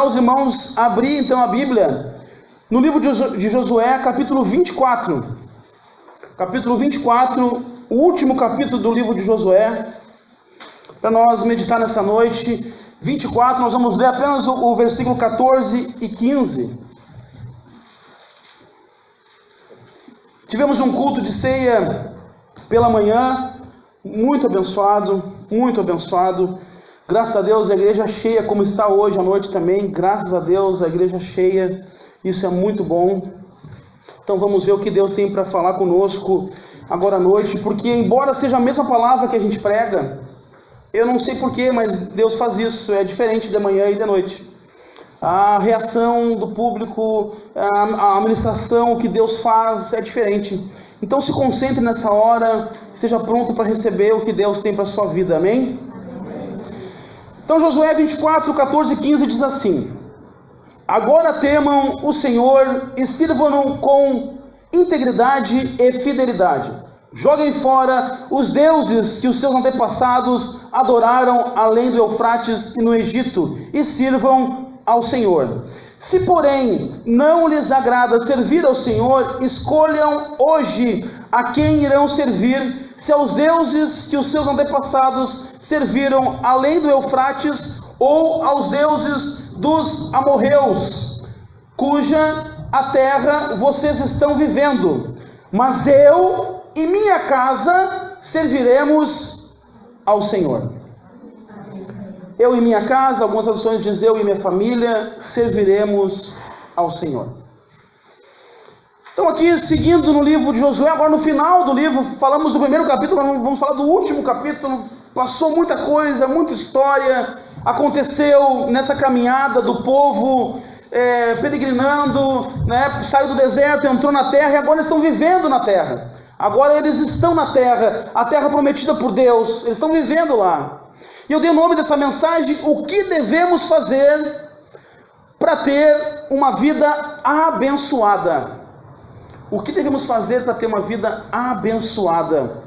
convidar os irmãos a abrir então a Bíblia no livro de Josué, capítulo 24. Capítulo 24, o último capítulo do livro de Josué, para nós meditar nessa noite. 24, nós vamos ler apenas o versículo 14 e 15. Tivemos um culto de ceia pela manhã, muito abençoado, muito abençoado. Graças a Deus a igreja cheia, como está hoje à noite também. Graças a Deus a igreja cheia, isso é muito bom. Então vamos ver o que Deus tem para falar conosco agora à noite, porque embora seja a mesma palavra que a gente prega, eu não sei porquê, mas Deus faz isso, é diferente de manhã e de noite. A reação do público, a administração que Deus faz é diferente. Então se concentre nessa hora, esteja pronto para receber o que Deus tem para a sua vida, amém? Então Josué 24, 14 e 15 diz assim: agora temam o Senhor e sirvam-no com integridade e fidelidade. Joguem fora os deuses que os seus antepassados adoraram além do Eufrates e no Egito, e sirvam ao Senhor. Se porém não lhes agrada servir ao Senhor, escolham hoje a quem irão servir, se aos deuses que os seus antepassados serviram além do Eufrates, ou aos deuses dos amorreus, cuja a terra vocês estão vivendo. Mas eu e minha casa serviremos ao Senhor. Eu e minha casa, algumas traduções dizem eu e minha família serviremos ao Senhor. Então aqui, seguindo no livro de Josué, agora no final do livro, falamos do primeiro capítulo, agora vamos falar do último capítulo. Passou muita coisa, muita história, aconteceu nessa caminhada do povo, peregrinando, né? Saiu do deserto, entrou na terra e agora eles estão vivendo na terra. Agora eles estão na terra, a terra prometida por Deus, eles estão vivendo lá. E eu dei o nome dessa mensagem: o que devemos fazer para ter uma vida abençoada? O que devemos fazer para ter uma vida abençoada?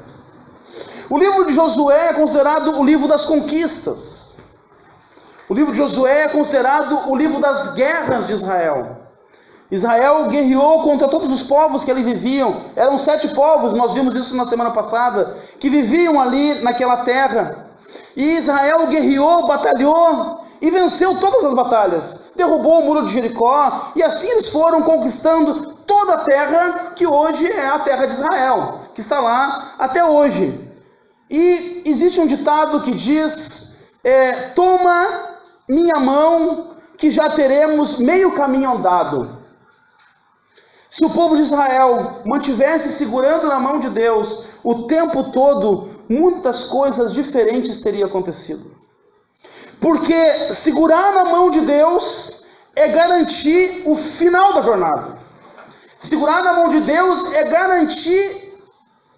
O livro de Josué é considerado o livro das conquistas. O livro de Josué é considerado o livro das guerras de Israel. Israel guerreou contra todos os povos que ali viviam. Eram 7 povos, nós vimos isso na semana passada, que viviam ali naquela terra. E Israel guerreou, batalhou e venceu todas as batalhas. Derrubou o muro de Jericó, e assim eles foram conquistando toda a terra que hoje é a terra de Israel, que está lá até hoje. E existe um ditado que diz: toma minha mão que já teremos meio caminho andado. Se o povo de Israel mantivesse segurando na mão de Deus o tempo todo, muitas coisas diferentes teriam acontecido. Porque segurar na mão de Deus é garantir o final da jornada. Segurar na mão de Deus é garantir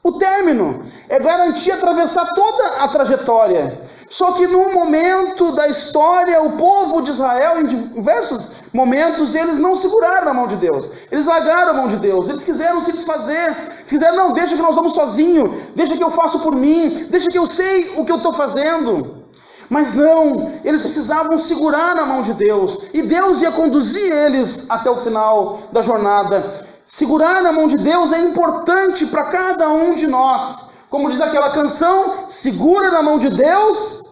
o término, é garantir atravessar toda a trajetória. Só que num momento da história, o povo de Israel, em diversos momentos, eles não seguraram na mão de Deus. Eles largaram a mão de Deus. Eles quiseram se desfazer. Eles quiseram: não, deixa que nós vamos sozinhos. Deixa que eu faço por mim. Deixa que eu sei o que eu estou fazendo. Mas não, eles precisavam segurar na mão de Deus. E Deus ia conduzir eles até o final da jornada. Segurar na mão de Deus é importante para cada um de nós. Como diz aquela canção: segura na mão de Deus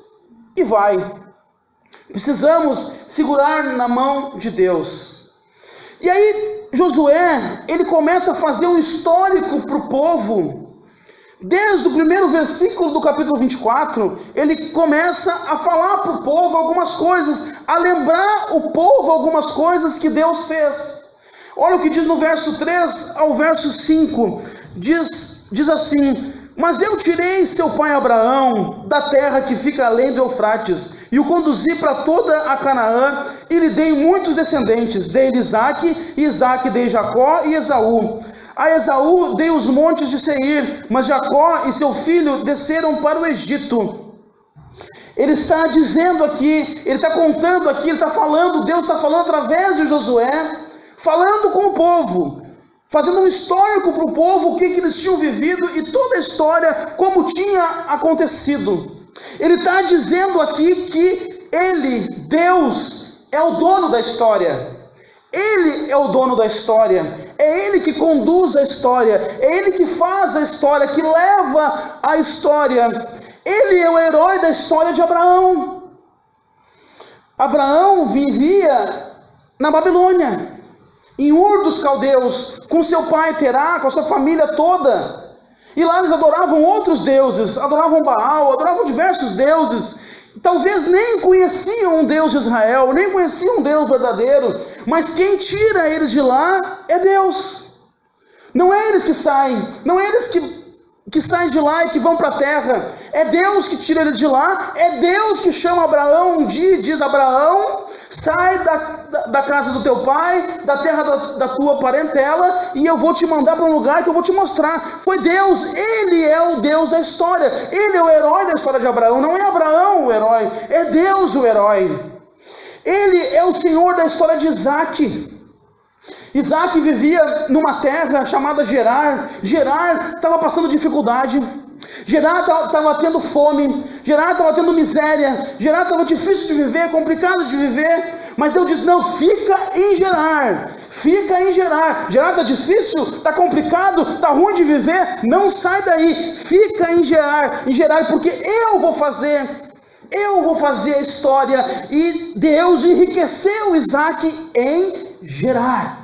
e vai. Precisamos segurar na mão de Deus. E aí Josué, ele começa a fazer um histórico para o povo. Desde o primeiro versículo do capítulo 24, ele começa a falar para o povo algumas coisas, a lembrar o povo algumas coisas que Deus fez. Olha o que diz no verso 3 ao verso 5, diz assim: mas eu tirei seu pai Abraão da terra que fica além do Eufrates, e o conduzi para toda a Canaã, e lhe dei muitos descendentes. Dei-lhe Isaque, e Isaque dei Jacó e Esaú. A Esaú dei os montes de Seir, mas Jacó e seu filho desceram para o Egito. Ele está dizendo aqui, ele está contando aqui, ele está falando, Deus está falando através de Josué, falando com o povo, fazendo um histórico para o povo, o que eles tinham vivido e toda a história, como tinha acontecido. Ele está dizendo aqui que ele, Deus, é o dono da história. Ele é o dono da história. É Ele que conduz a história. É Ele que faz a história, que leva a história. Ele é o herói da história de Abraão. Abraão vivia na Babilônia, em Ur dos Caldeus, com seu pai Terá, com a sua família toda. E lá eles adoravam outros deuses, adoravam Baal, adoravam diversos deuses. Talvez nem conheciam um Deus de Israel, nem conheciam um Deus verdadeiro. Mas quem tira eles de lá é Deus. Não é eles que saem, não é eles que saem de lá e que vão para a terra. É Deus que tira eles de lá. É Deus que chama Abraão um dia e diz: Abraão, sai da casa do teu pai, da terra da tua parentela, e eu vou te mandar para um lugar que eu vou te mostrar. Foi Deus. Ele é o Deus da história. Ele é o herói da história de Abraão. Não é Abraão o herói, é Deus o herói. Ele é o Senhor da história de Isaac. Isaac vivia numa terra chamada Gerar. Gerar estava passando dificuldade. Gerar estava tendo fome. Gerar estava tendo miséria. Gerar estava difícil de viver, complicado de viver. Mas Deus diz: não, fica em Gerar. Fica em Gerar. Gerar está difícil, está complicado, está ruim de viver. Não sai daí. Fica em Gerar, porque eu vou fazer a história. E Deus enriqueceu Isaac em Gerar.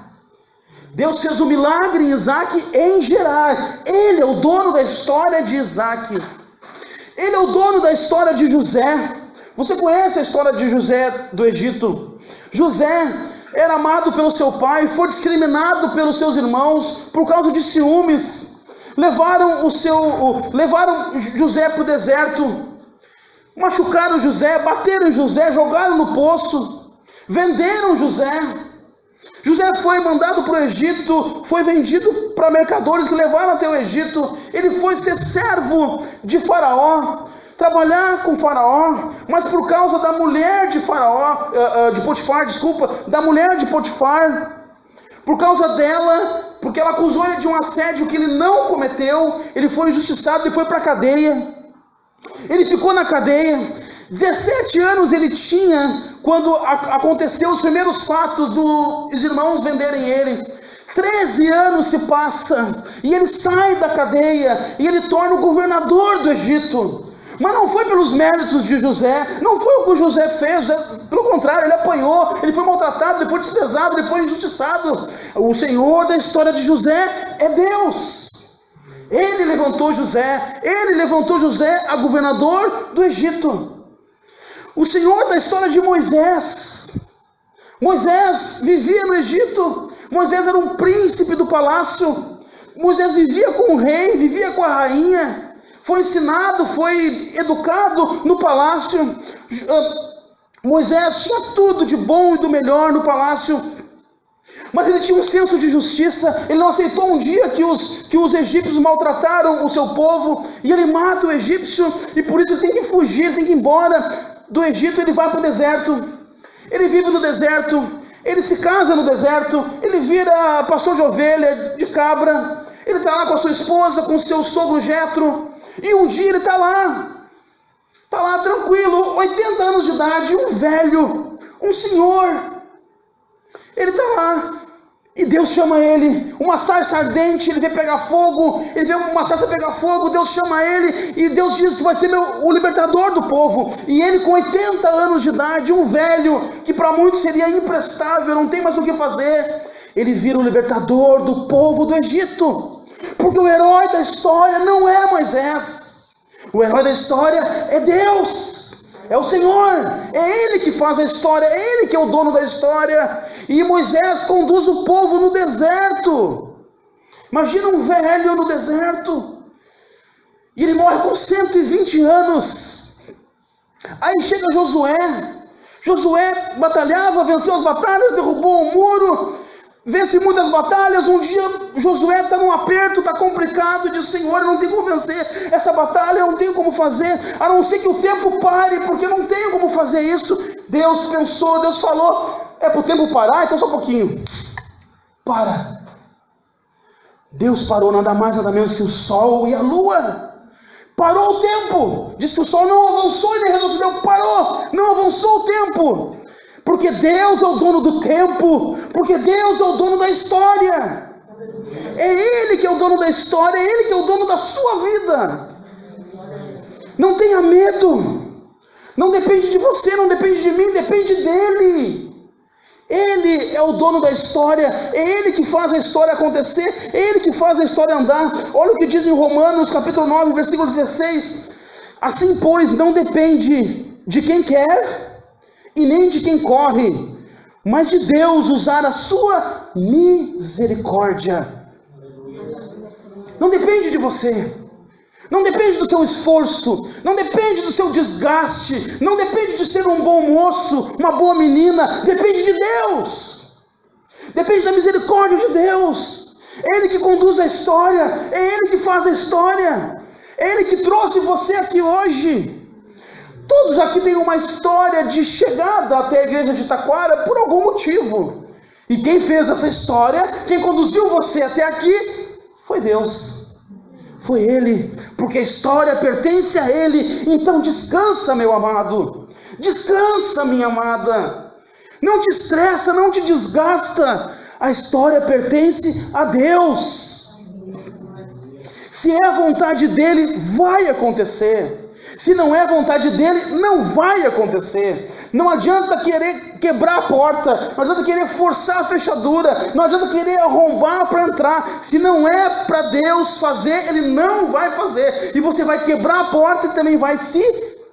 Deus fez um milagre em Isaac em Gerar. Ele é o dono da história de Isaac. Ele é o dono da história de José. Você conhece a história de José do Egito? José era amado pelo seu pai, foi discriminado pelos seus irmãos por causa de ciúmes. Levaram José para o deserto. Machucaram José, bateram em José, jogaram no poço, venderam José. José foi mandado para o Egito, foi vendido para mercadores que levaram até o Egito. Ele foi ser servo de Faraó, trabalhar com Faraó, mas por causa da mulher de Potifar, por causa dela, porque ela acusou ele de um assédio que ele não cometeu, ele foi injustiçado e foi para a cadeia. Ele ficou na cadeia. 17 anos ele tinha quando aconteceu os primeiros fatos dos irmãos venderem ele. 13 anos se passa e ele sai da cadeia e ele torna o governador do Egito. Mas não foi pelos méritos de José, não foi o que o José fez, pelo contrário, ele apanhou, ele foi maltratado, ele foi desprezado, ele foi injustiçado. O Senhor da história de José é Deus. Ele levantou José a governador do Egito. O Senhor da história de Moisés. Moisés vivia no Egito. Moisés era um príncipe do palácio. Moisés vivia com o rei, vivia com a rainha. Foi ensinado, foi educado no palácio. Moisés tinha tudo de bom e do melhor no palácio. Mas ele tinha um senso de justiça. Ele não aceitou um dia que os egípcios maltrataram o seu povo. E ele mata o egípcio. E por isso ele tem que fugir, ele tem que ir embora do Egito. Ele vai para o deserto. Ele vive no deserto. Ele se casa no deserto. Ele vira pastor de ovelha, de cabra. Ele está lá com a sua esposa, com o seu sogro Jetro. E um dia ele está lá tranquilo, 80 anos de idade, um velho, um senhor. Ele está lá. E Deus chama ele, uma sarça ardente, ele vê pegar fogo, ele vê uma sarça pegar fogo, Deus chama ele, e Deus diz que vai ser o libertador do povo. E ele com 80 anos de idade, um velho, que para muitos seria imprestável, não tem mais o que fazer, ele vira o libertador do povo do Egito. Porque o herói da história não é Moisés, o herói da história é Deus, é o Senhor, é Ele que faz a história, é Ele que é o dono da história. E Moisés conduz o povo no deserto. Imagina um velho no deserto. E ele morre com 120 anos. Aí chega Josué. Josué batalhava, venceu as batalhas, derrubou um muro, vence muitas batalhas. Um dia Josué está num aperto, está complicado, diz: Senhor, eu não tenho como vencer essa batalha, eu não tenho como fazer, a não ser que o tempo pare, porque eu não tenho como fazer isso. Deus pensou, Deus falou: é para o tempo parar? Então só um pouquinho. Para. Deus parou nada mais nada menos que o sol e a lua. Parou o tempo. Diz que o sol não avançou e nem retrocedeu. Parou. Não avançou o tempo. Porque Deus é o dono do tempo, porque Deus é o dono da história. É Ele que é o dono da história, é Ele que é o dono da sua vida. Não tenha medo. Não depende de você, não depende de mim, depende dEle. Ele é o dono da história, é Ele que faz a história acontecer, é Ele que faz a história andar. Olha o que diz em Romanos capítulo 9, versículo 16. Assim, pois, não depende de quem quer e nem de quem corre, mas de Deus usar a sua misericórdia. Não depende de você. Não depende do seu esforço, não depende do seu desgaste, não depende de ser um bom moço, uma boa menina, depende de Deus, depende da misericórdia de Deus. É Ele que conduz a história, é Ele que faz a história, é Ele que trouxe você aqui hoje. Todos aqui têm uma história de chegada até a igreja de Taquara por algum motivo, e quem fez essa história, quem conduziu você até aqui, foi Deus. Foi Ele, porque a história pertence a Ele. Então descansa, meu amado, descansa, minha amada, não te estressa, não te desgasta, a história pertence a Deus. Se é a vontade dEle, vai acontecer. Se não é a vontade dEle, não vai acontecer. Não adianta querer quebrar a porta, não adianta querer forçar a fechadura, não adianta querer arrombar para entrar. Se não é para Deus fazer, Ele não vai fazer. E você vai quebrar a porta e também vai se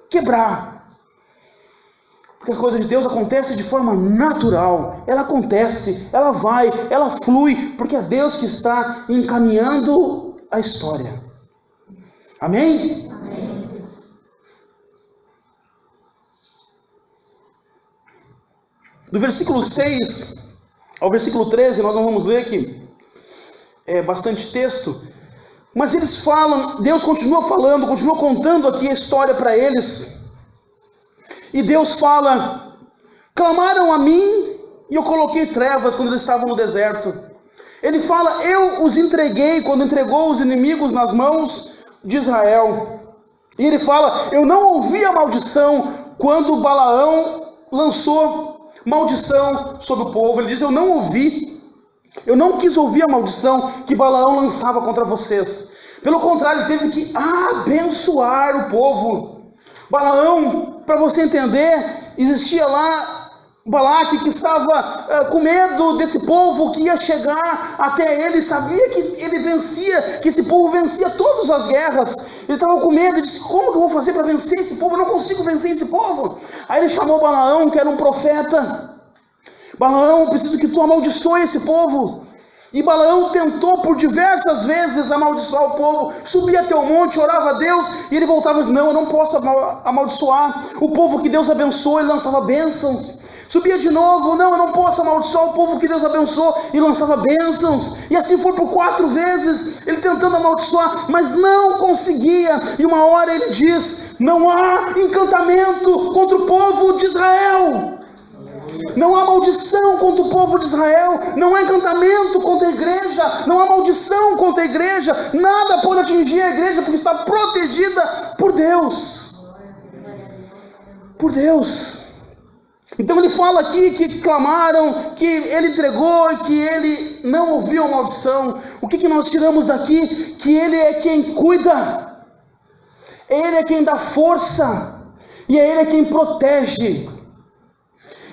quebrar. Porque a coisa de Deus acontece de forma natural. Ela acontece, ela vai, ela flui, porque é Deus que está encaminhando a história. Amém? Do versículo 6 ao versículo 13, nós não vamos ler aqui, é bastante texto, mas eles falam, Deus continua falando, continua contando aqui a história para eles, e Deus fala: clamaram a mim e eu coloquei trevas quando eles estavam no deserto. Ele fala: eu os entreguei quando entregou os inimigos nas mãos de Israel. E ele fala: eu não ouvi a maldição quando Balaão lançou maldição sobre o povo. Ele diz: eu não ouvi, eu não quis ouvir a maldição que Balaão lançava contra vocês. Pelo contrário, ele teve que abençoar o povo. Balaão, para você entender, existia lá Balaque que estava com medo desse povo que ia chegar até ele, sabia que ele vencia, que esse povo vencia todas as guerras. Ele estava com medo, disse: como que eu vou fazer para vencer esse povo? Eu não consigo vencer esse povo. Aí ele chamou Balaão, que era um profeta. Balaão, preciso que tu amaldiçoe esse povo. E Balaão tentou por diversas vezes amaldiçoar o povo, subia até o monte, orava a Deus, e ele voltava: não, eu não posso amaldiçoar o povo que Deus abençoou. Ele lançava bênçãos. Subia de novo: não, eu não posso amaldiçoar o povo que Deus abençoou, e lançava bênçãos. E assim foi por 4 vezes, ele tentando amaldiçoar, mas não conseguia. E uma hora ele diz: não há encantamento contra o povo de Israel, não há maldição contra o povo de Israel, não há encantamento contra a igreja, não há maldição contra a igreja, nada pode atingir a igreja, porque está protegida por Deus. Por Deus. Então ele fala aqui que clamaram, que ele entregou e que ele não ouviu a maldição. O que nós tiramos daqui? Que ele é quem cuida, ele é quem dá força, e é ele quem protege.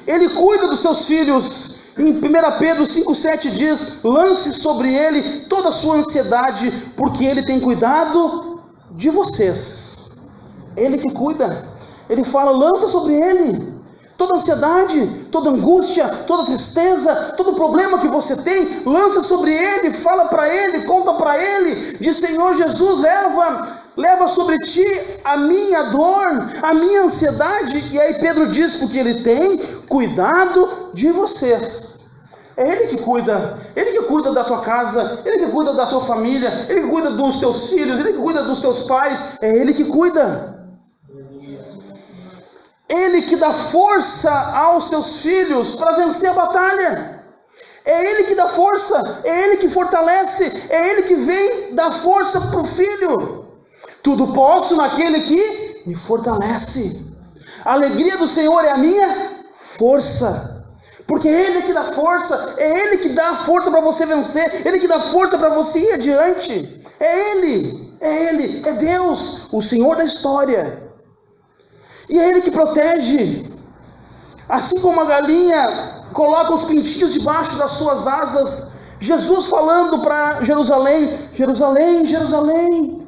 Ele cuida dos seus filhos. Em 1 Pedro 5,7 diz: lance sobre ele toda a sua ansiedade, porque ele tem cuidado de vocês. Ele que cuida. Ele fala: lança sobre ele toda ansiedade, toda angústia, toda tristeza, todo problema que você tem, lança sobre ele, fala para ele, conta para ele, diz: Senhor Jesus, leva sobre ti a minha dor, a minha ansiedade. E aí Pedro diz: porque ele tem cuidado de vocês. É ele que cuida da tua casa, ele que cuida da tua família, ele que cuida dos teus filhos, ele que cuida dos teus pais, é ele que cuida. Ele que dá força aos seus filhos para vencer a batalha. É ele que dá força, é ele que fortalece, é ele que vem dar força para o filho. Tudo posso naquele que me fortalece. A alegria do Senhor é a minha força. Porque é Ele que dá força, é Ele que dá a força para você vencer, Ele que dá força para você ir adiante. É Ele, é Deus, o Senhor da história. E é Ele que protege. Assim como a galinha coloca os pintinhos debaixo das suas asas, Jesus falando para Jerusalém: Jerusalém, Jerusalém,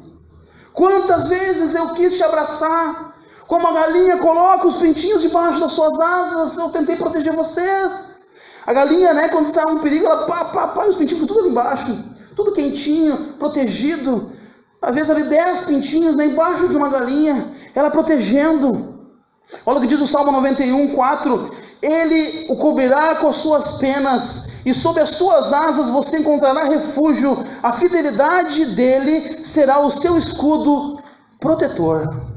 quantas vezes eu quis te abraçar. Como a galinha coloca os pintinhos debaixo das suas asas, eu tentei proteger vocês. A galinha, né, quando está um perigo, ela pá, e os pintinhos ficam tudo ali embaixo, tudo quentinho, protegido. Às vezes ali 10 pintinhos, né, embaixo de uma galinha, ela protegendo. Olha o que diz o Salmo 91, 4. Ele o cobrirá com as suas penas, e sob as suas asas você encontrará refúgio. A fidelidade dele será o seu escudo protetor.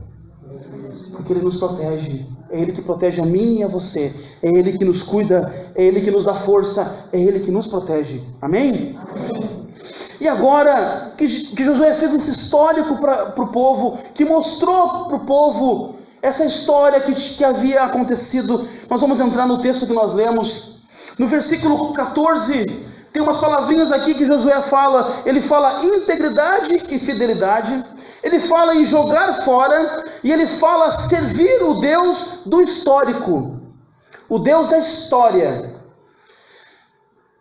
Porque Ele nos protege, é Ele que protege a mim e a você, é Ele que nos cuida, é Ele que nos dá força, é Ele que nos protege. Amém? Amém. E agora que Josué fez esse histórico para o povo, que mostrou para o povo essa história que havia acontecido, nós vamos entrar no texto que nós lemos. No versículo 14, tem umas palavrinhas aqui que Josué fala. Ele fala integridade e fidelidade, ele fala em jogar fora, e ele fala servir o Deus do histórico, o Deus da história.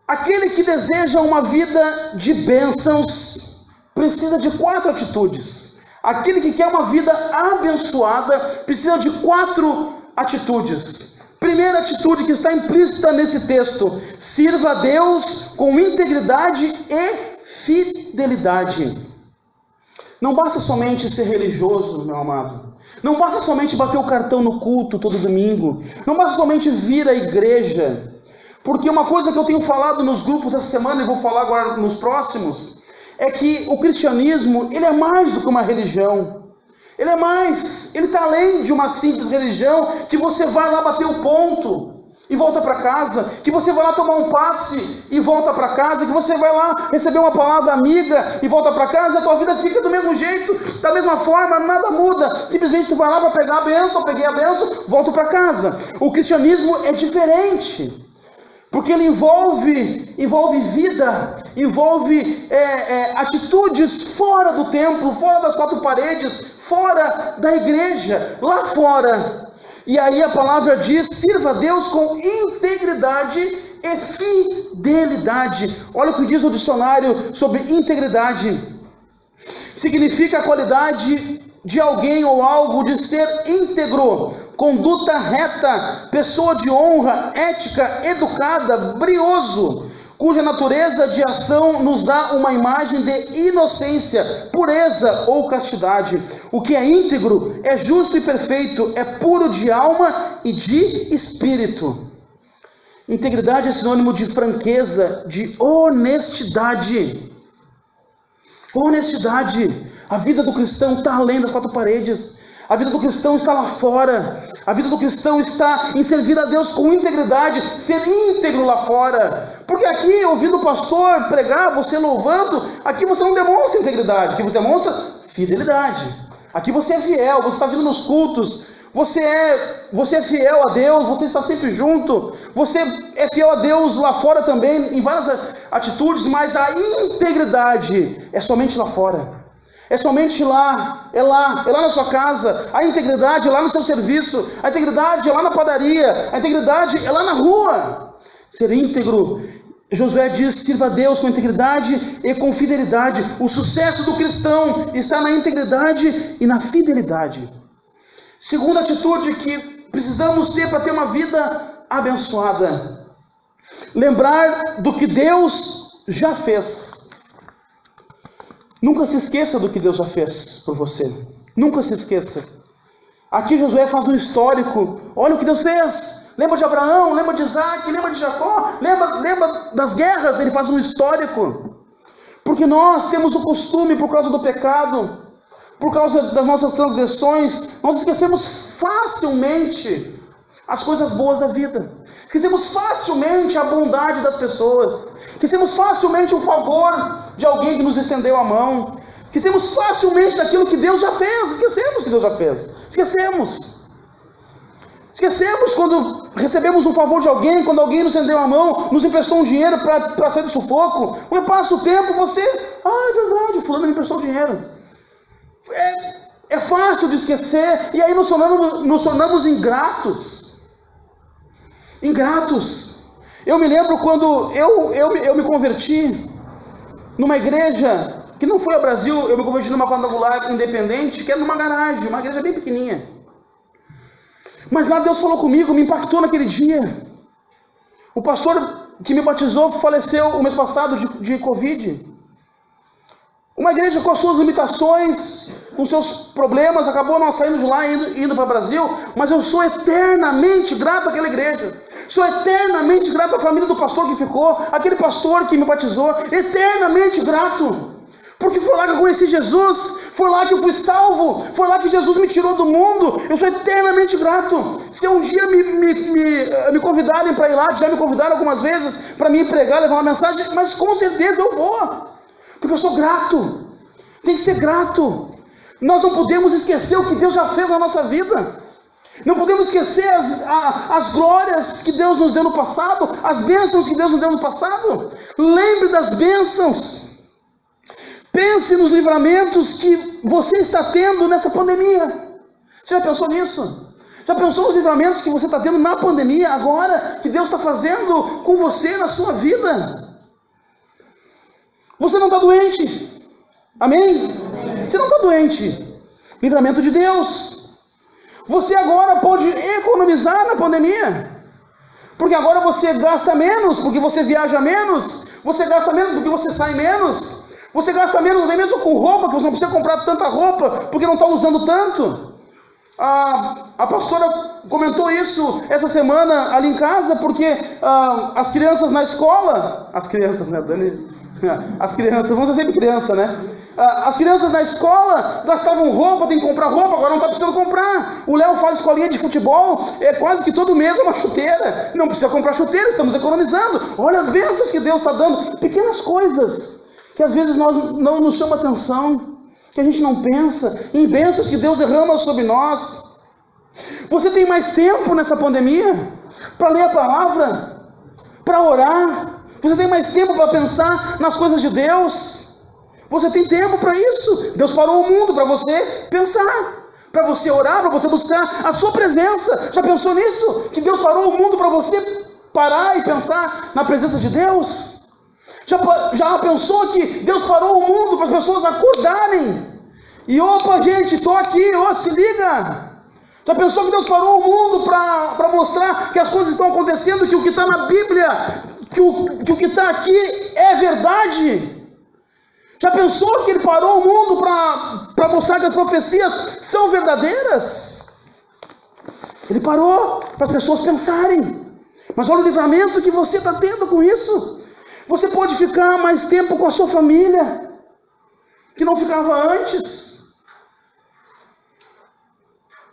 Aquele que deseja uma vida de bênçãos precisa de 4 atitudes. Aquele que quer uma vida abençoada precisa de 4 atitudes. Primeira atitude que está implícita nesse texto: sirva a Deus com integridade e fidelidade. Não basta somente ser religioso, meu amado. Não basta somente bater o cartão no culto todo domingo. Não basta somente vir à igreja. Porque uma coisa que eu tenho falado nos grupos essa semana, e vou falar agora nos próximos, é que o cristianismo, ele é mais do que uma religião. Ele é mais, ele está além de uma simples religião, que você vai lá bater o ponto e volta para casa, que você vai lá tomar um passe e volta para casa, que você vai lá receber uma palavra amiga e volta para casa, a tua vida fica do mesmo jeito, da mesma forma, nada muda. Simplesmente tu vai lá para pegar a bênção, peguei a bênção, volto para casa. O cristianismo é diferente, porque ele envolve vida, envolve atitudes fora do templo, fora das 4 paredes, fora da igreja, lá fora. E aí a palavra diz: sirva a Deus com integridade e fidelidade. Olha o que diz o dicionário sobre integridade. Significa a qualidade de alguém ou algo de ser íntegro, conduta reta, pessoa de honra, ética, educada, brioso, cuja natureza de ação nos dá uma imagem de inocência, pureza ou castidade. O que é íntegro é justo e perfeito, é puro de alma e de espírito. Integridade é sinônimo de franqueza, de honestidade. Honestidade. A vida do cristão está além das 4 paredes. A vida do cristão está lá fora. A vida do cristão está em servir a Deus com integridade, ser íntegro lá fora. Porque aqui, ouvindo o pastor pregar, você louvando, aqui você não demonstra integridade, aqui você demonstra fidelidade. Aqui você é fiel, você está vindo nos cultos, você é fiel a Deus, você está sempre junto, você é fiel a Deus lá fora também, em várias atitudes, mas a integridade é somente lá fora. É somente lá, é lá na sua casa. A integridade é lá no seu serviço, a integridade é lá na padaria, a integridade é lá na rua. Ser íntegro, Josué diz: sirva a Deus com integridade e com fidelidade. O sucesso do cristão está na integridade e na fidelidade. Segunda atitude que precisamos ter para ter uma vida abençoada: lembrar do que Deus já fez. Nunca se esqueça do que Deus já fez por você. Nunca se esqueça. Aqui Josué faz um histórico. Olha o que Deus fez. Lembra de Abraão, lembra de Isaac, lembra de Jacó, lembra das guerras. Ele faz um histórico. Porque nós temos o costume, por causa do pecado, por causa das nossas transgressões, nós esquecemos facilmente as coisas boas da vida. Esquecemos facilmente a bondade das pessoas. Esquecemos facilmente o favor de alguém que nos estendeu a mão. Esquecemos facilmente daquilo que Deus já fez. Esquecemos que Deus já fez. Esquecemos. Esquecemos quando recebemos um favor de alguém, quando alguém nos estendeu a mão, nos emprestou um dinheiro para sair do sufoco. Quando passa o tempo, você... é verdade, fulano me emprestou dinheiro. É fácil de esquecer, e aí nos tornamos ingratos. Ingratos. Eu me lembro quando eu me converti numa igreja, que não foi ao Brasil, eu me converti numa quadrangular independente, que era numa garagem, uma igreja bem pequenininha. Mas lá Deus falou comigo, me impactou naquele dia. O pastor que me batizou faleceu o mês passado de Covid. Uma igreja com as suas limitações, com seus problemas, acabou nós saindo de lá e indo para o Brasil, mas eu sou eternamente grato àquela igreja. Sou eternamente grato à família do pastor que ficou, aquele pastor que me batizou, eternamente grato. Porque foi lá que eu conheci Jesus, foi lá que eu fui salvo, foi lá que Jesus me tirou do mundo. Eu sou eternamente grato. Se um dia me convidarem para ir lá, já me convidaram algumas vezes para me pregar, levar uma mensagem, mas com certeza eu vou. Porque eu sou grato. Tem que ser grato. Nós não podemos esquecer o que Deus já fez na nossa vida. Não podemos esquecer as glórias que Deus nos deu no passado, as bênçãos que Deus nos deu no passado. Lembre das bênçãos. Pense nos livramentos que você está tendo nessa pandemia. Você já pensou nisso? Já pensou nos livramentos que você está tendo na pandemia agora, que Deus está fazendo com você na sua vida? Você não está doente. Amém? Você não está doente. Livramento de Deus. Você agora pode economizar na pandemia. Porque agora você gasta menos, porque você viaja menos. Você gasta menos porque você sai menos. Você gasta menos nem mesmo com roupa, que você não precisa comprar tanta roupa, porque não está usando tanto. A pastora comentou isso essa semana ali em casa, porque as crianças na escola, as crianças, né, Dani? As crianças, vamos dizer sempre criança, né? As crianças na escola gastavam roupa, tem que comprar roupa, agora não está precisando comprar. O Léo faz escolinha de futebol, quase que todo mês é uma chuteira. Não precisa comprar chuteira, estamos economizando. Olha as bênçãos que Deus está dando, pequenas coisas que às vezes nós não nos chama atenção, que a gente não pensa, em bênçãos que Deus derrama sobre nós. Você tem mais tempo nessa pandemia para ler a palavra, para orar. Você tem mais tempo para pensar nas coisas de Deus. Você tem tempo para isso. Deus parou o mundo para você pensar, para você orar, para você buscar a sua presença. Já pensou nisso? Que Deus parou o mundo para você parar e pensar na presença de Deus? Já pensou que Deus parou o mundo para as pessoas acordarem? E opa, gente, estou aqui, se liga. Já pensou que Deus parou o mundo para mostrar que as coisas estão acontecendo, que o que está na Bíblia, que o que está aqui é verdade? Já pensou que Ele parou o mundo para mostrar que as profecias são verdadeiras? Ele parou para as pessoas pensarem. Mas olha o livramento que você está tendo com isso. Você pode ficar mais tempo com a sua família, que não ficava antes.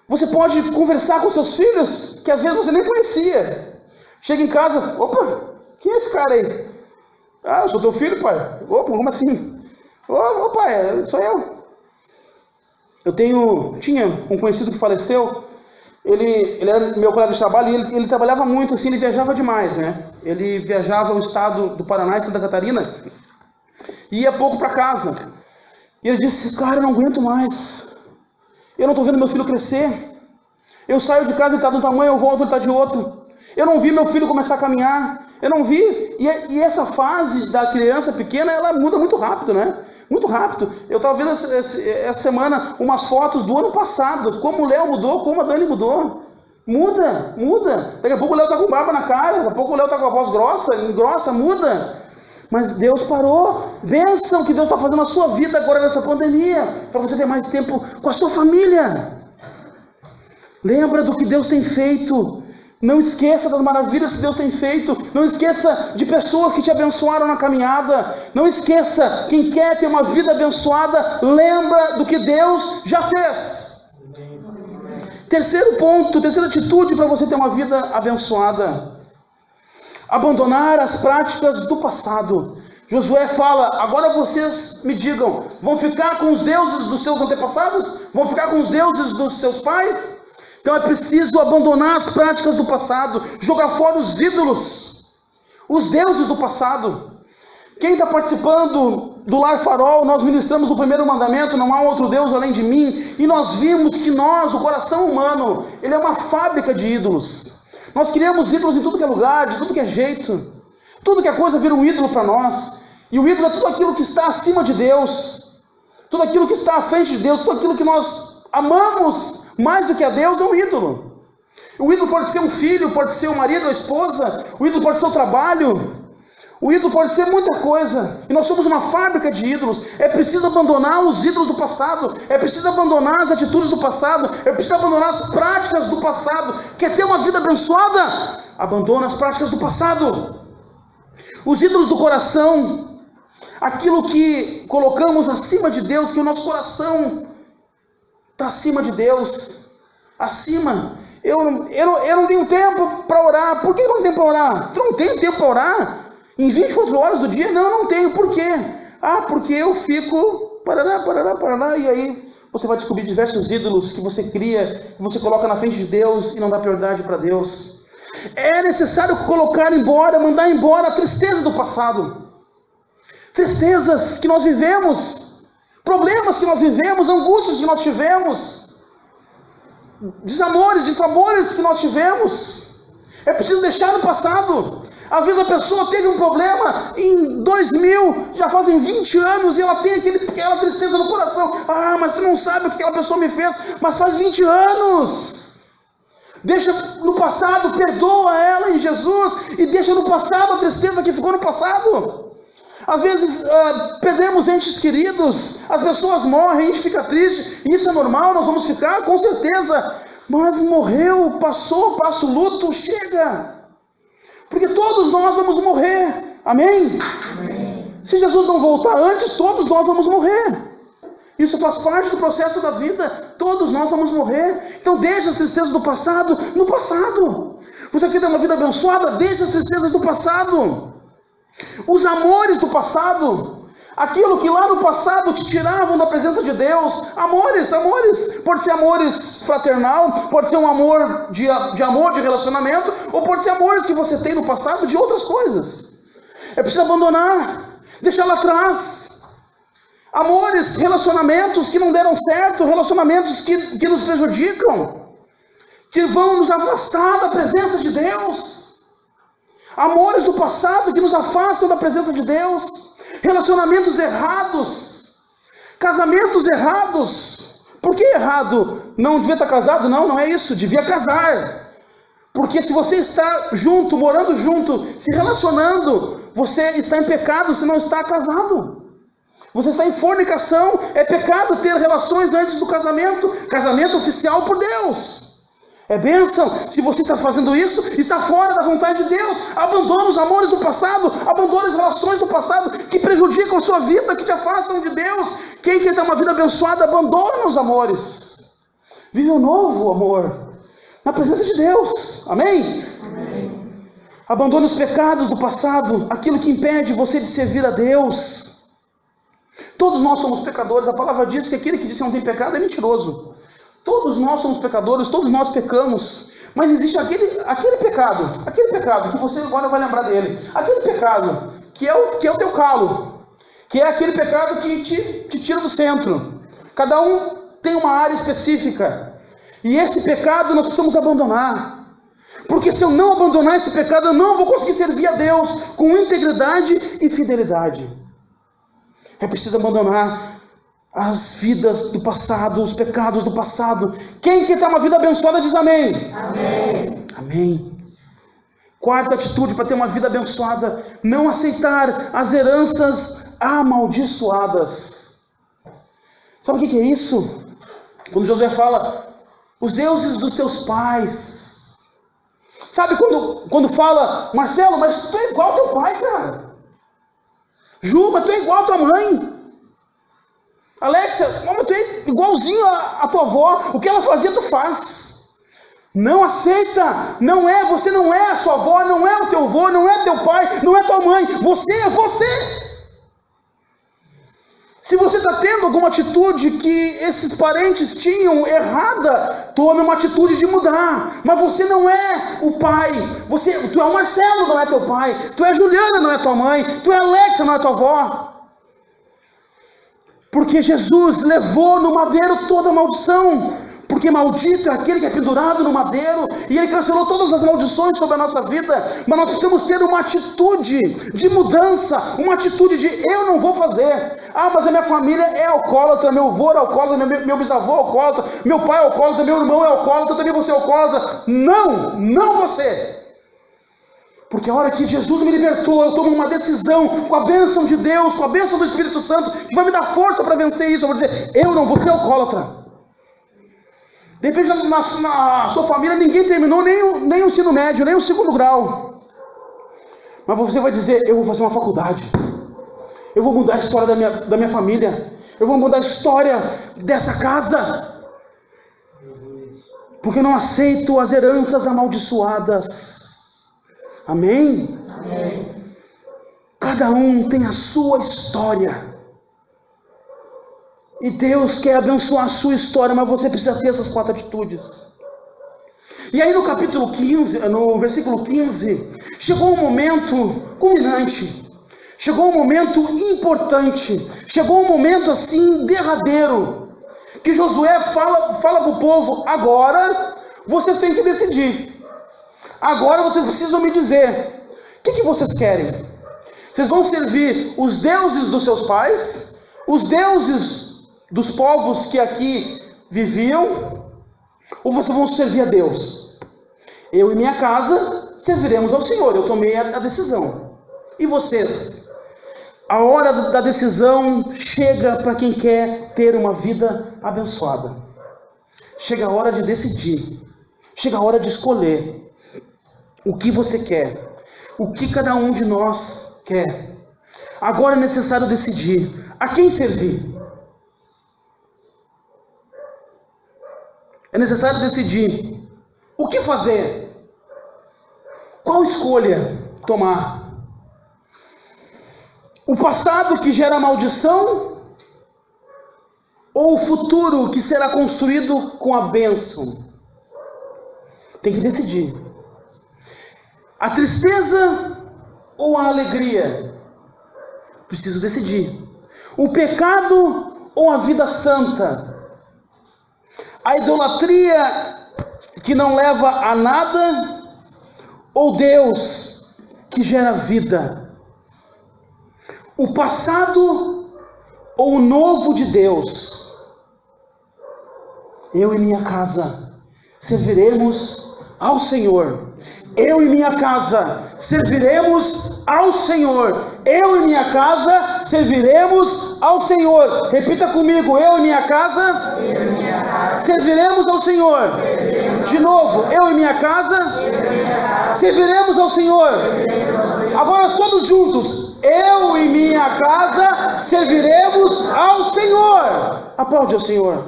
Você pode conversar com seus filhos, que às vezes você nem conhecia. Chega em casa, opa, quem é esse cara aí? Eu sou teu filho, pai. Opa, como assim? Ô pai, sou eu. Tinha um conhecido que faleceu. Ele era meu colega de trabalho e ele trabalhava muito, assim, ele viajava demais, né? Ele viajava ao estado do Paraná e Santa Catarina e ia pouco para casa. E ele disse, cara, eu não aguento mais. Eu não estou vendo meu filho crescer. Eu saio de casa, ele está de um tamanho, eu volto, ele está de outro. Eu não vi meu filho começar a caminhar. Eu não vi. E essa fase da criança pequena, ela muda muito rápido, né? Muito rápido. Eu estava vendo essa semana umas fotos do ano passado, como o Léo mudou, como a Dani mudou. Muda. Daqui a pouco o Léo está com barba na cara, daqui a pouco o Léo está com a voz grossa, muda. Mas Deus parou. Bênção que Deus está fazendo na sua vida agora nessa pandemia, para você ter mais tempo com a sua família. Lembra do que Deus tem feito. Não esqueça das maravilhas que Deus tem feito. Não esqueça de pessoas que te abençoaram na caminhada. Não esqueça, quem quer ter uma vida abençoada, lembra do que Deus já fez. Terceiro ponto, terceira atitude para você ter uma vida abençoada: abandonar as práticas do passado. Josué fala, agora vocês me digam, vão ficar com os deuses dos seus antepassados? Vão ficar com os deuses dos seus pais? Então é preciso abandonar as práticas do passado, jogar fora os ídolos, os deuses do passado. Quem está participando do Lar Farol, nós ministramos o primeiro mandamento, não há outro Deus além de mim, e nós vimos que o coração humano, ele é uma fábrica de ídolos. Nós criamos ídolos em tudo que é lugar, de tudo que é jeito, tudo que é coisa vira um ídolo para nós, e o ídolo é tudo aquilo que está acima de Deus, tudo aquilo que está à frente de Deus, tudo aquilo que nós amamos mais do que a Deus é um ídolo. O ídolo pode ser um filho, pode ser um marido, a esposa, o ídolo pode ser o trabalho, o ídolo pode ser muita coisa, e nós somos uma fábrica de ídolos. É preciso abandonar os ídolos do passado, é preciso abandonar as atitudes do passado, é preciso abandonar as práticas do passado. Quer ter uma vida abençoada? Abandona as práticas do passado. Os ídolos do coração, aquilo que colocamos acima de Deus, que o nosso coração está acima de Deus, acima. Eu não tenho tempo para orar. Por que eu não tenho para orar? Tu não tem tempo para orar? Em 24 horas do dia? Não tenho. Por quê? Porque eu fico parará, e aí você vai descobrir diversos ídolos que você cria, que você coloca na frente de Deus e não dá prioridade para Deus. É necessário colocar embora, mandar embora a tristeza do passado. Tristezas que nós vivemos, problemas que nós vivemos, angústias que nós tivemos, desamores, dissabores que nós tivemos. É preciso deixar no passado. Às vezes a pessoa teve um problema em 2000, já fazem 20 anos, e ela tem aquela tristeza no coração. Mas tu não sabe o que aquela pessoa me fez, mas faz 20 anos. Deixa no passado, perdoa ela em Jesus, e deixa no passado a tristeza que ficou no passado. Às vezes perdemos entes queridos, as pessoas morrem, a gente fica triste, e isso é normal, nós vamos ficar, com certeza. Mas morreu, passa o luto, chega. Porque todos nós vamos morrer, amém? Amém? Se Jesus não voltar antes, todos nós vamos morrer. Isso faz parte do processo da vida, todos nós vamos morrer. Então deixa as tristezas do passado no passado. Você quer ter uma vida abençoada? Deixa as tristezas do passado. Os amores do passado, aquilo que lá no passado te tiravam da presença de Deus. Amores, pode ser amores fraternal, pode ser um amor de relacionamento, ou pode ser amores que você tem no passado de outras coisas. É preciso abandonar, deixar lá atrás. Amores, relacionamentos que não deram certo, relacionamentos que nos prejudicam, que vão nos afastar da presença de Deus. Amores do passado que nos afastam da presença de Deus. Relacionamentos errados, casamentos errados. Por que errado? Não devia estar casado? Não é isso, devia casar. Porque se você está junto, morando junto, se relacionando, você está em pecado, você não está casado. Você está em fornicação, é pecado ter relações antes do casamento. Casamento oficial por Deus. É bênção. Se você está fazendo isso, está fora da vontade de Deus. Abandone os amores do passado, abandone as relações do passado que prejudicam a sua vida, que te afastam de Deus. Quem quer ter uma vida abençoada, abandona os amores. Vive um novo amor na presença de Deus. Amém? Amém. Abandone os pecados do passado, aquilo que impede você de servir a Deus. Todos nós somos pecadores. A palavra diz que aquele que diz que não tem pecado é mentiroso. Todos nós somos pecadores, todos nós pecamos, mas existe aquele pecado que você agora vai lembrar dele, aquele pecado que é o teu calo, que é aquele pecado que te tira do centro. Cada um tem uma área específica, e esse pecado nós precisamos abandonar, porque se eu não abandonar esse pecado, eu não vou conseguir servir a Deus com integridade e fidelidade. É preciso abandonar as vidas do passado, os pecados do passado. Quem quer ter uma vida abençoada diz amém. Amém. Amém. Quarta atitude para ter uma vida abençoada: não aceitar as heranças amaldiçoadas. Sabe o que é isso? Quando Josué fala, os deuses dos teus pais. Sabe quando fala, Marcelo, mas tu é igual ao teu pai, cara. Ju, mas tu é igual à tua mãe. Alexia, mas tu é igualzinho à tua avó. O que ela fazia, tu faz. Não aceita. Você não é a sua avó, não é o teu avô, não é teu pai, não é tua mãe. Você é você. Se você está tendo alguma atitude que esses parentes tinham errada, tome uma atitude de mudar. Mas você não é o pai. Tu é o Marcelo, não é teu pai. Tu é a Juliana, não é tua mãe. Tu é a Alexa, não é tua avó. Porque Jesus levou no madeiro toda a maldição. Porque maldito é aquele que é pendurado no madeiro, e ele cancelou todas as maldições sobre a nossa vida. Mas nós precisamos ter uma atitude de mudança, uma atitude de eu não vou fazer. Mas a minha família é alcoólatra, meu avô é alcoólatra, meu bisavô é alcoólatra, meu pai é alcoólatra, meu irmão é alcoólatra, também você é alcoólatra. Não você. Porque a hora que Jesus me libertou, eu tomo uma decisão com a bênção de Deus, com a bênção do Espírito Santo, que vai me dar força para vencer isso. Eu vou dizer, eu não vou ser alcoólatra. De repente na sua família ninguém terminou nem o ensino médio, nem o 2º grau. Mas você vai dizer, eu vou fazer uma faculdade. Eu vou mudar a história da minha família. Eu vou mudar a história dessa casa. Porque eu não aceito as heranças amaldiçoadas. Amém? Amém. Cada um tem a sua história. E Deus quer abençoar a sua história, mas você precisa ter essas 4 atitudes. E aí no capítulo 15, no versículo 15, chegou um momento culminante. Chegou um momento importante. Chegou um momento assim derradeiro. Que Josué fala para o povo, agora vocês têm que decidir. Agora vocês precisam me dizer, o que vocês querem? Vocês vão servir os deuses dos seus pais, os deuses dos povos que aqui viviam, ou vocês vão servir a Deus? Eu e minha casa serviremos ao Senhor. Eu tomei a decisão. E vocês? A hora da decisão chega para quem quer ter uma vida abençoada. Chega a hora de decidir. Chega a hora de escolher o que você quer, o que cada um de nós quer. Agora é necessário decidir a quem servir. É necessário decidir o que fazer, qual escolha tomar. O passado que gera maldição ou o futuro que será construído com a bênção? Tem que decidir. A tristeza ou a alegria? Preciso decidir. O pecado ou a vida santa? A idolatria que não leva a nada ou Deus que gera vida? O passado ou o novo de Deus? Eu e minha casa serviremos ao Senhor. Eu e minha casa serviremos ao Senhor. Eu e minha casa serviremos ao Senhor. Repita comigo, eu e minha casa serviremos ao Senhor. De novo, eu e minha casa serviremos ao Senhor. Agora todos juntos, eu e minha casa serviremos ao Senhor. Aplaude ao Senhor.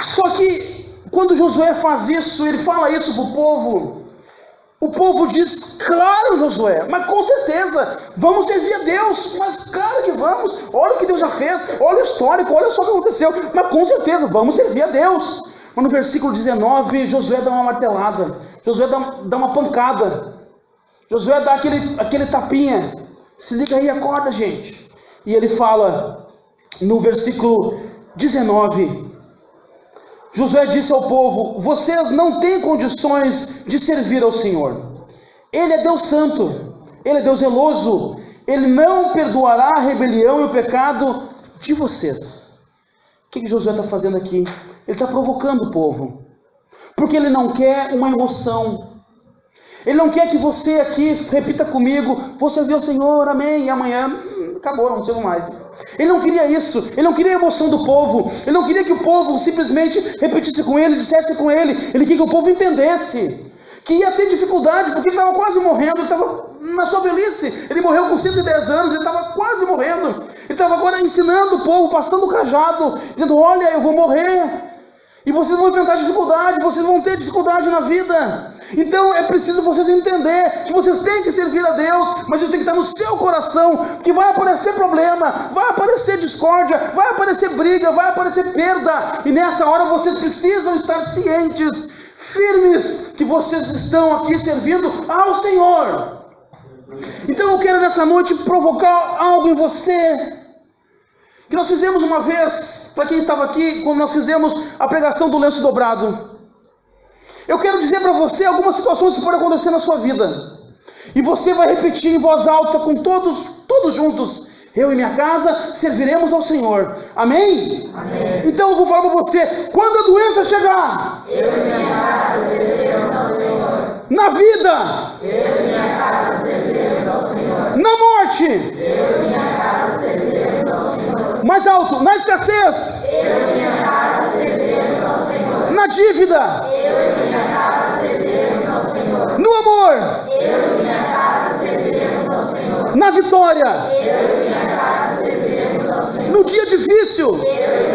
Só que quando Josué faz isso, ele fala isso para o povo. O povo diz, claro, Josué, mas com certeza, vamos servir a Deus. Mas claro que vamos, olha o que Deus já fez, olha o histórico, olha só o que aconteceu. Mas com certeza, vamos servir a Deus. Mas no versículo 19, Josué dá uma martelada, Josué dá uma pancada, Josué dá aquele tapinha. Se liga aí, acorda, gente. E ele fala, no versículo 19, Josué disse ao povo, vocês não têm condições de servir ao Senhor. Ele é Deus santo, Ele é Deus zeloso, Ele não perdoará a rebelião e o pecado de vocês. O que Josué está fazendo aqui? Ele está provocando o povo, porque ele não quer uma emoção. Ele não quer que você aqui repita comigo, vou servir ao Senhor, amém, e amanhã acabou, não sirvo mais. Ele não queria isso, ele não queria a emoção do povo, ele não queria que o povo simplesmente repetisse com ele, dissesse com ele queria que o povo entendesse, que ia ter dificuldade, porque ele estava quase morrendo, ele estava na sua velhice, ele morreu com 110 anos, ele estava quase morrendo, ele estava agora ensinando o povo, passando o cajado, dizendo, olha, eu vou morrer, e vocês vão enfrentar dificuldade, vocês vão ter dificuldade na vida. Então é preciso vocês entender que vocês têm que servir a Deus, mas isso tem que estar no seu coração, que vai aparecer problema, vai aparecer discórdia, vai aparecer briga, vai aparecer perda, e nessa hora vocês precisam estar cientes, firmes, que vocês estão aqui servindo ao Senhor. Então eu quero nessa noite provocar algo em você, que nós fizemos uma vez, para quem estava aqui, quando nós fizemos a pregação do lenço dobrado. Eu quero dizer para você algumas situações que podem acontecer na sua vida, e você vai repetir em voz alta com todos juntos: eu e minha casa serviremos ao Senhor. Amém? Amém. Então eu vou falar para você: quando a doença chegar, eu e minha casa serviremos ao Senhor. Na vida, eu e minha casa serviremos ao Senhor. Na morte, eu e minha casa serviremos ao Senhor. Mais alto: na escassez, eu e minha casa serviremos ao Senhor. Na dívida, eu e minha casa serviremos ao Senhor. No amor, eu e minha casa serviremos ao Senhor. Na vitória, eu e minha casa serviremos ao Senhor. No dia difícil, eu e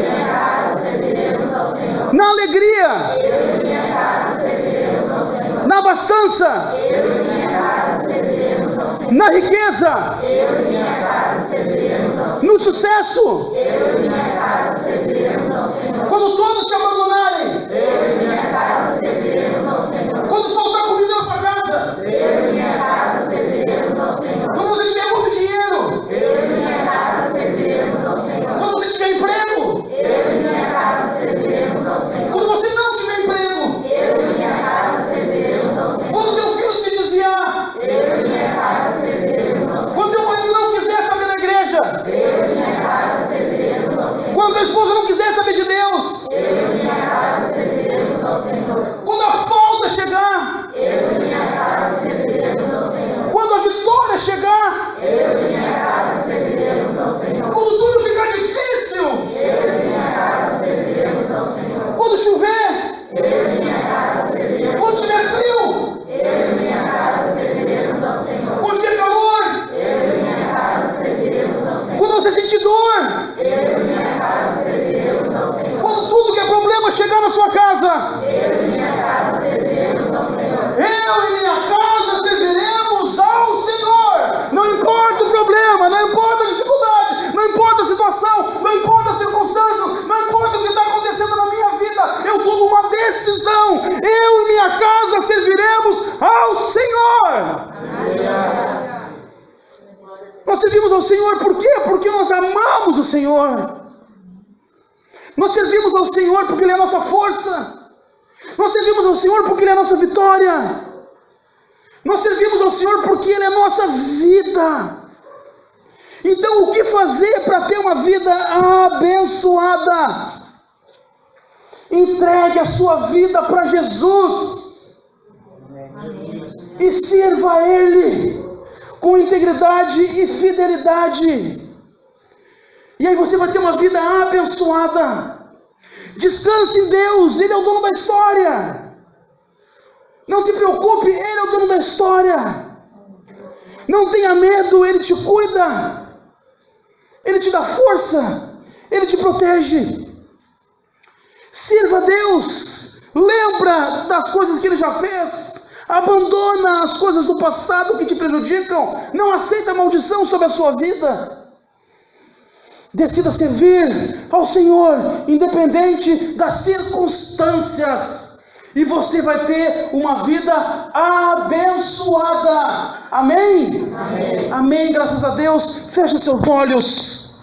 minha casa serviremos ao Senhor. Na alegria, eu e minha casa serviremos ao Senhor. Na abastança, eu e minha casa serviremos ao Senhor. Na riqueza, eu e minha casa serviremos ao Senhor. No sucesso, eu e minha casa serviremos ao Senhor. Quando todos te abandonarem, eu e minha casa serviremos ao Senhor. Quando faltar comida na sua casa, eu e minha casa serviremos ao Senhor. Quando você tiver muito dinheiro, eu e minha casa serviremos ao Senhor. Quando você tiver emprego, eu e minha casa serviremos ao Senhor. Quando você não tiver emprego, eu e minha casa serviremos ao Senhor. Quando teu filho se desviar, eu e minha casa serviremos ao Senhor. Quando teu marido não quiser saber da igreja, eu e minha casa serviremos ao Senhor. Quando tua esposa não quiser saber de Deus, eu e minha casa serviremos ao Senhor. Quando a falta chegar, eu e minha casa serviremos ao Senhor. Quando a vitória chegar, eu e minha casa serviremos ao Senhor. Quando tudo ficar difícil, eu e minha casa serviremos ao Senhor. Quando chover, eu e minha casa serviremos. Quando tiver frio, eu e minha casa serviremos ao Senhor. Quando tiver calor, eu e minha casa serviremos ao Senhor. Quando você sentir dor, eu e minha casa serviremos ao Senhor. Quando tudo que é problema chegar na sua casa, eu e minha casa serviremos ao Senhor. Eu e minha casa serviremos ao Senhor. Não importa o problema, não importa a dificuldade, não importa a situação, não importa as circunstâncias, não importa o que está acontecendo na minha vida, eu tomo uma decisão: eu e minha casa serviremos ao Senhor. Nós servimos ao Senhor por quê? Porque nós amamos o Senhor. Nós servimos ao Senhor porque Ele é a nossa força. Nós servimos ao Senhor porque Ele é a nossa vitória. Nós servimos ao Senhor porque Ele é a nossa vida. Então o que fazer para ter uma vida abençoada? Entregue a sua vida para Jesus. E sirva a Ele com integridade e fidelidade. E aí você vai ter uma vida abençoada. Descanse em Deus, Ele é o dono da história. Não se preocupe, Ele é o dono da história. Não tenha medo, Ele te cuida. Ele te dá força, Ele te protege. Sirva a Deus. Lembra das coisas que Ele já fez. Abandona as coisas do passado que te prejudicam. Não aceita maldição sobre a sua vida. Decida servir ao Senhor, independente das circunstâncias, e você vai ter uma vida abençoada. Amém? Amém. Amém, graças a Deus. Feche seus olhos,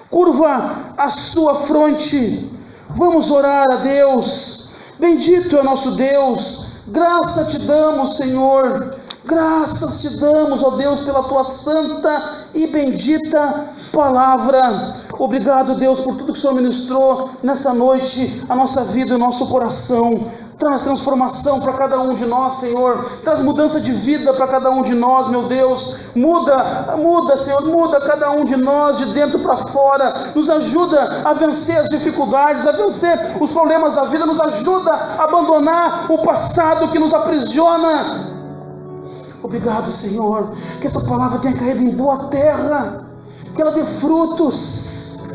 curva a sua fronte. Vamos orar a Deus. Bendito é o nosso Deus. Graça te damos, Senhor. Graças te damos, ó Deus, pela tua santa e bendita palavra. Obrigado, Deus, por tudo que o Senhor ministrou nessa noite, a nossa vida e o nosso coração. Traz transformação para cada um de nós, Senhor. Traz mudança de vida para cada um de nós, meu Deus. Muda, Senhor, muda cada um de nós de dentro para fora. Nos ajuda a vencer as dificuldades, a vencer os problemas da vida. Nos ajuda a abandonar o passado que nos aprisiona. Obrigado, Senhor, que essa palavra tenha caído em boa terra, que ela dê frutos,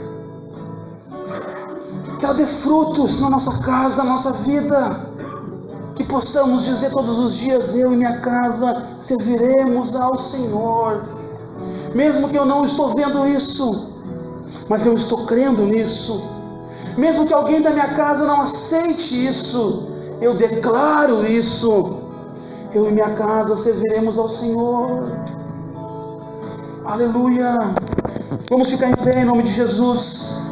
que ela dê frutos na nossa casa, na nossa vida. que possamos dizer todos os dias: eu e minha casa serviremos ao Senhor. Mesmo que eu não estou vendo isso, mas eu estou crendo nisso. Mesmo que alguém da minha casa não aceite isso, eu declaro isso: eu e minha casa serviremos ao Senhor. Aleluia. Vamos ficar em pé em nome de Jesus.